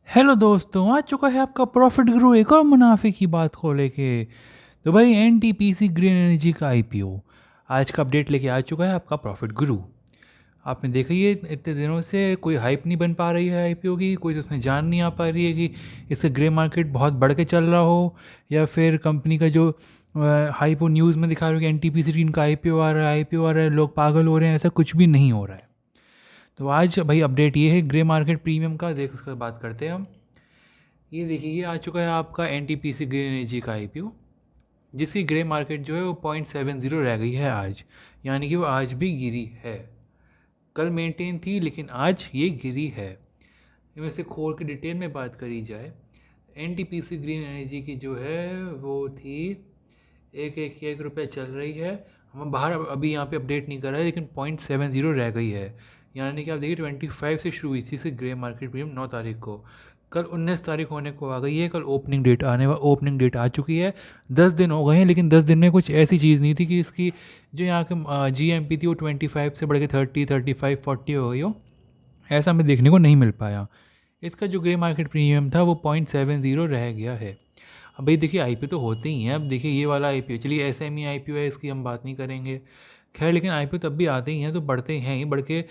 Hello दोस्तों, आ चुका है आपका प्रॉफिट गुरु एक और मुनाफे की बात को लेके। तो भाई एनटीपीसी ग्रीन एनर्जी का आईपीओ आज का अपडेट लेके आ चुका है आपका प्रॉफिट गुरु। आपने देखा ही है इतने दिनों से कोई हाइप नहीं बन पा रही है आईपीओ की, कोई उसमें जान नहीं आ पा रही है कि इससे ग्रे मार्केट बहुत बढ़ के चल रहा हो या फिर कंपनी का जो हाइप वो न्यूज़ में दिखा रहे हो कि एनटीपीसी ग्रीन का आईपीओ आ रहा है, आईपीओ आ रहा है, लोग पागल हो रहे हैं। ऐसा कुछ भी नहीं हो रहा है। तो आज भाई अपडेट ये है ग्रे मार्केट प्रीमियम का, देख उसका बात करते हैं हम। ये देखिए, ये आ चुका है आपका N T P C green energy का आईपीओ, जिसकी ग्रे मार्केट जो है वो 0.70 रह गई है आज, यानी कि वो आज भी गिरी है। कल मेंटेन थी लेकिन आज ये गिरी है। इनमें से खोल के डिटेल में बात करी जाए, N T P C green energy की जो है वो थी एक रुपये चल रही है। हम बाहर अभी यहाँ पे अपडेट नहीं कर रहा है, लेकिन 0.70 रह गई है। यानी कि आप देखिए 25 से शुरू हुई थी से ग्रे मार्केट प्रीमियम 9 तारीख को, कल 19 तारीख होने को आ गई है। कल ओपनिंग डेट आ चुकी है। 10 दिन हो गए हैं, लेकिन 10 दिन में कुछ ऐसी चीज़ नहीं थी कि इसकी जो यहाँ के जी एम पी थी वो 25 से बढ़ के 30, 35, 40 हो गई हो। ऐसा हमें देखने को नहीं मिल पाया। इसका जो ग्रे मार्केट प्रीमियम था वो 0.70 रह गया है। अब भाई देखिए, आईपीओ तो होते ही हैं। अब देखिए ये वाला आईपीओ, चलिए एसएमई आईपीओ है, इसकी हम बात नहीं करेंगे। खैर, लेकिन आईपीओ तब भी आते ही हैं तो बढ़ते हैं ही, बढ़ के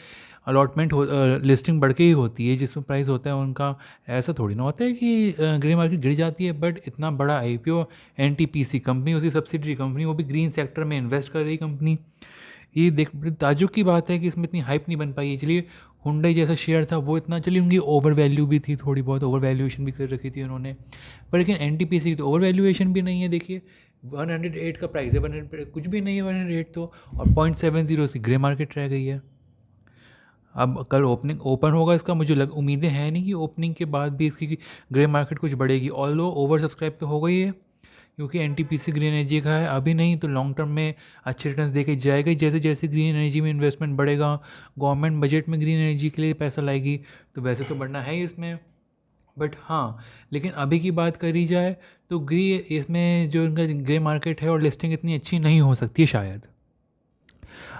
अलॉटमेंट हो, लिस्टिंग बढ़ के ही होती है जिसमें प्राइस होता है उनका। ऐसा थोड़ी ना होता है कि ग्रे मार्केट गिर जाती है। बट इतना बड़ा आईपीओ, एनटीपीसी कंपनी, उसकी सब्सिडरी कंपनी, वो भी ग्रीन सेक्टर में इन्वेस्ट कर रही कंपनी, ये देख बड़ी ताज्जुब की बात है कि इसमें इतनी हाइप नहीं बन पाई है। चलिए हुंडई जैसा शेयर था वो इतना, चलिए उनकी ओवर वैल्यू भी थी, थोड़ी बहुत ओवर वैल्यूएशन भी कर रखी थी उन्होंने। पर लेकिन एन की तो ओवर वैल्यूएशन भी नहीं है। देखिए 108 का प्राइस है, 100 कुछ भी नहीं है 108 तो, और 0.70 से ग्रे मार्केट रह गई है। अब कल ओपन होगा इसका, मुझे उम्मीदें हैं नहीं कि ओपनिंग के बाद भी इसकी ग्रे मार्केट कुछ बढ़ेगी। ऑल्दो ओवर सब्सक्राइब तो हो गई है, क्योंकि N T P C green energy का है। अभी नहीं तो लॉन्ग टर्म में अच्छे रिटर्न्स देके जाएगा। जैसे जैसे ग्रीन एनर्जी में इन्वेस्टमेंट बढ़ेगा, गवर्नमेंट बजट में ग्रीन एनर्जी के लिए पैसा लाएगी, तो वैसे तो बढ़ना है ही इसमें। बट हाँ, लेकिन अभी की बात करी जाए तो इसमें जो इनका ग्रे मार्केट है और लिस्टिंग इतनी अच्छी नहीं हो सकती है शायद।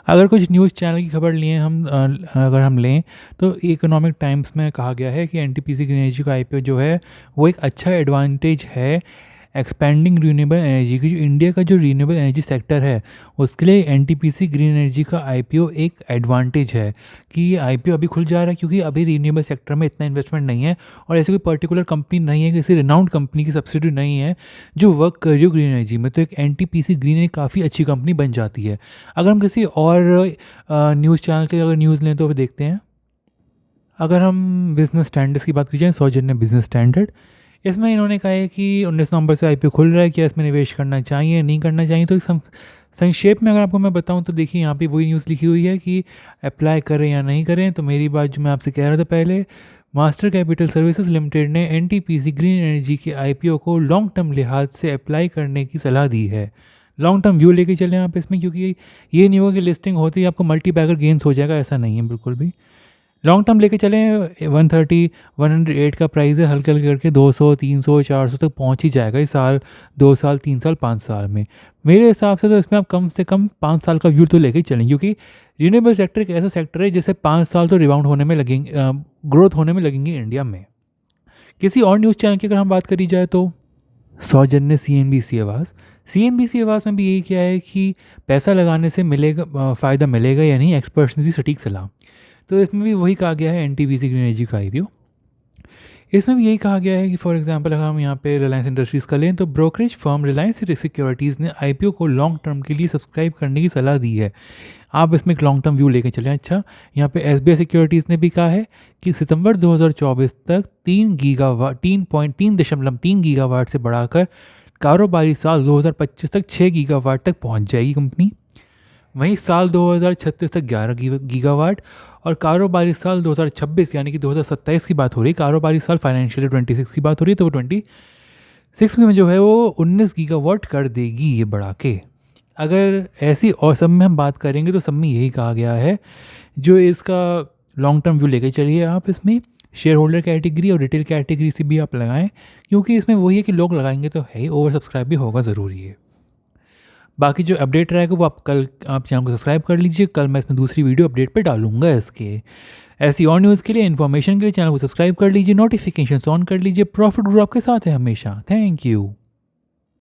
अगर कुछ न्यूज़ चैनल की खबर लिए हम अगर हम लें तो इकोनॉमिक टाइम्स में कहा गया है कि N T P C green energy का आईपीओ जो है वो एक अच्छा एडवांटेज है एक्सपेंडिंग रीन्यूएबल एनर्जी की। जो इंडिया का जो रीन्यूएबल एनर्जी सेक्टर है उसके लिए एनटीपीसी ग्रीन एनर्जी का आईपीओ एक एडवांटेज है कि ये आईपीओ अभी खुल जा रहा है, क्योंकि अभी रीन्यूएबल सेक्टर में इतना इन्वेस्टमेंट नहीं है और ऐसी कोई पर्टिकुलर कंपनी नहीं है, किसी रिनाउंड कंपनी की सब्सिडी नहीं है जो वर्क कर रही हो ग्रीन एनर्जी में। तो एक एनटीपीसी ग्रीन एनर्जी काफ़ी अच्छी कंपनी बन जाती है। अगर हम किसी और न्यूज़ चैनल के अगर न्यूज़ लें तो देखते हैं। अगर हम बिजनेस स्टैंडर्ड्स की बात की जाए, सौजन्य बिजनेस स्टैंडर्ड, इसमें इन्होंने कहा है कि 19 नवंबर से आईपीओ खुल रहा है, क्या इसमें निवेश करना चाहिए नहीं करना चाहिए। तो संक्षेप में अगर आपको मैं बताऊं तो देखिए, यहाँ पे वही न्यूज़ लिखी हुई है कि अप्लाई करें या नहीं करें। तो मेरी बात जो मैं आपसे कह रहा था पहले, मास्टर कैपिटल सर्विसेज लिमिटेड ने एनटीपीसी ग्रीन एनर्जी के आईपीओ को लॉन्ग टर्म लिहाज से अप्लाई करने की सलाह दी है। लॉन्ग टर्म व्यू लेके चलें आप इसमें, क्योंकि ये नहीं होगा कि लिस्टिंग होती है आपको मल्टी बैगर गेंस हो जाएगा, ऐसा नहीं है बिल्कुल भी। लॉन्ग टर्म लेके चलें, 130 108 का प्राइस है, हल्के हल्के करके 200 300 400 तक पहुंच ही जाएगा इस साल, 2 साल 3 साल 5 साल में। मेरे हिसाब से तो इसमें आप कम से कम 5 साल का व्यू तो लेके ही चलें, क्योंकि रिन्यूएबल सेक्टर एक ऐसा सेक्टर है जिसे 5 साल तो रिबाउंड होने में लगेंगे, ग्रोथ होने में लगेंगे इंडिया में। किसी और न्यूज़ चैनल की अगर हम बात करी जाए तो सौजन्य सीएनबीसी आवाज़, सीएनबीसी आवाज़ में भी यही किया है कि पैसा लगाने से मिलेगा, फ़ायदा मिलेगा या नहीं, एक्सपर्ट्स ने दी सटीक सलाह। तो इसमें भी वही कहा गया है एनटीपीसी ग्रीन एनर्जी का आईपीओ। इसमें भी यही कहा गया है कि फॉर एग्जांपल अगर हम यहाँ पे रिलायंस इंडस्ट्रीज़ का लें तो ब्रोकरेज फर्म रिलायंस सिक्योरिटीज़ ने आईपीओ को लॉन्ग टर्म के लिए सब्सक्राइब करने की सलाह दी है। आप इसमें एक लॉन्ग टर्म व्यू लेके चलें। अच्छा, यहाँ पे एसबीआई सिक्योरिटीज़ ने भी कहा है कि सितंबर 2024 तक 3.3 गीगावाट से बढ़ाकर कारोबारी साल 2025 तक 6 गीगावाट तक पहुँच जाएगी कंपनी। वहीं साल 2036 तक 11 गीगावाट, और कारोबारी साल 2026 यानी कि 2027 की बात हो रही है, कारोबारी साल फाइनेंशियल 26 की बात हो रही है, तो वो 26 में जो है वो 19 गीगावाट कर देगी ये बढ़ा के। अगर ऐसी और सब में हम बात करेंगे तो सब में यही कहा गया है। जो इसका लॉन्ग टर्म व्यू लेके चलिए आप, इसमें शेयर होल्डर कैटेगरी और रिटेल कैटेगरी से भी आप लगाएं, क्योंकि इसमें वही है कि लोग लगाएंगे तो है ही, ओवर सब्सक्राइब भी होगा ज़रूरी है। बाकी जो अपडेट रहेगा वो आप चैनल को सब्सक्राइब कर लीजिए, कल मैं इसमें दूसरी वीडियो अपडेट पे डालूंगा इसके। ऐसी और न्यूज़ के लिए, इन्फॉर्मेशन के लिए चैनल को सब्सक्राइब कर लीजिए, नोटिफिकेशन ऑन कर लीजिए। प्रॉफिट गुरु आपके साथ है हमेशा। Thank you.